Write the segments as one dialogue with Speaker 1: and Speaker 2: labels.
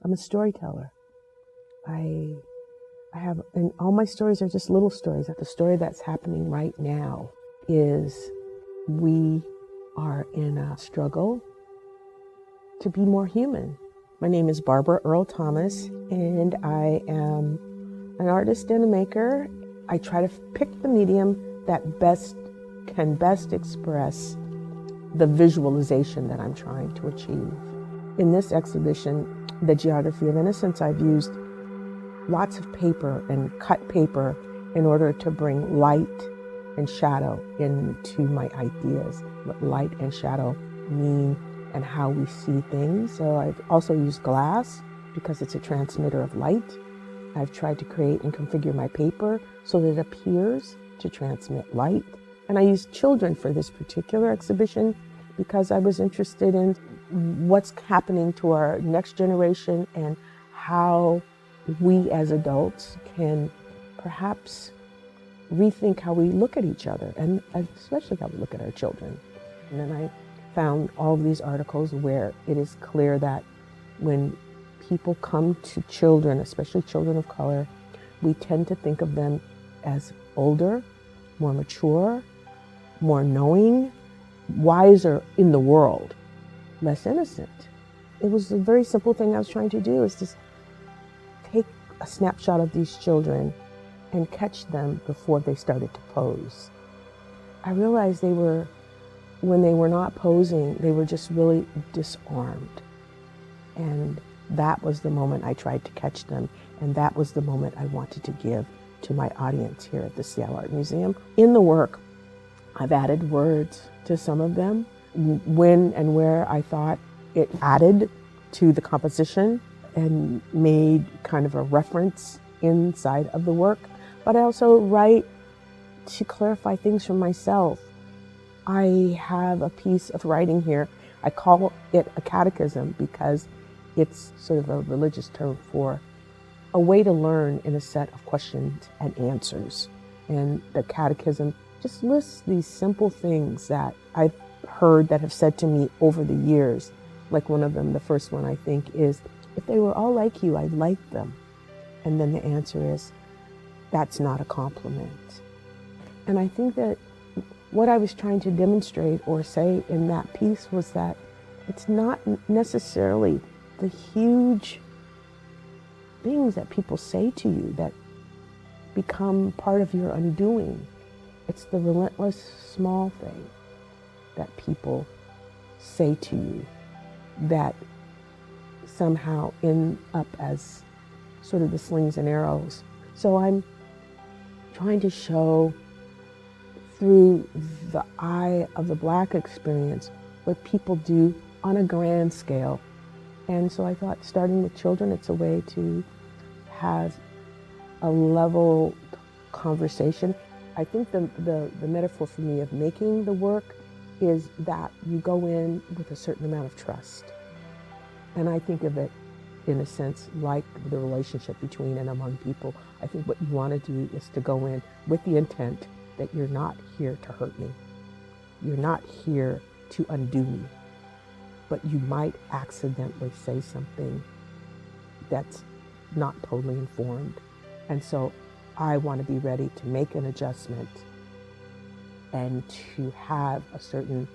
Speaker 1: I'm a storyteller. I have, and all my stories are just little stories. The story that's happening right now is we are in a struggle to be more human. My name is Barbara Earl Thomas, and I am an artist and a maker. I try to pick the medium that can best express the visualization that I'm trying to achieve. In this exhibition, the Geography of Innocence, I've used lots of paper and cut paper in order to bring light and shadow into my ideas, what light and shadow mean and how we see things. So I've also used glass because it's a transmitter of light. I've tried to create and configure my paper so that it appears to transmit light. And I used children for this particular exhibition because I was interested in what's happening to our next generation and how we as adults can perhaps rethink how we look at each other, and especially how we look at our children. And then I found all of these articles where it is clear that when people come to children, especially children of color, we tend to think of them as older, more mature, more knowing, wiser in the world, less innocent. It was a very simple thing I was trying to do, is just take a snapshot of these children and catch them before they started to pose. I realized when they were not posing, they were just really disarmed. And that was the moment I tried to catch them, and that was the moment I wanted to give to my audience here at the Seattle Art Museum. In the work, I've added words to some of them, when and where I thought it added to the composition and made kind of a reference inside of the work. But I also write to clarify things for myself. I have a piece of writing here. I call it a catechism because it's sort of a religious term for a way to learn in a set of questions and answers. And the catechism just lists these simple things that I've heard that have said to me over the years. Like one of them, the first one I think is, if they were all like you, I'd like them. And then the answer is, that's not a compliment. And I think that what I was trying to demonstrate or say in that piece was that it's not necessarily the huge things that people say to you that become part of your undoing. It's the relentless small thing that people say to you that somehow end up as sort of the slings and arrows. So I'm trying to show through the eye of the Black experience what people do on a grand scale. And so I thought, starting with children, it's a way to have a level conversation. I think the metaphor for me of making the work is that you go in with a certain amount of trust. And I think of it in a sense like the relationship between and among people. I think what you want to do is to go in with the intent that you're not here to hurt me. You're not here to undo me. But you might accidentally say something that's not totally informed. And so I want to be ready to make an adjustment and to have a certain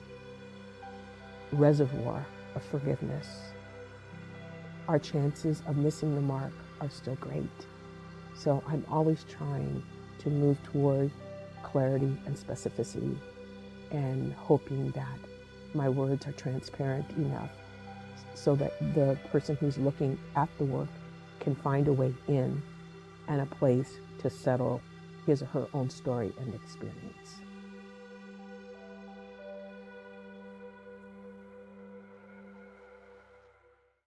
Speaker 1: reservoir of forgiveness. Our chances of missing the mark are still great. So I'm always trying to move toward clarity and specificity, and hoping that my words are transparent enough so that the person who's looking at the work can find a way in and a place to settle his or her own story and experience.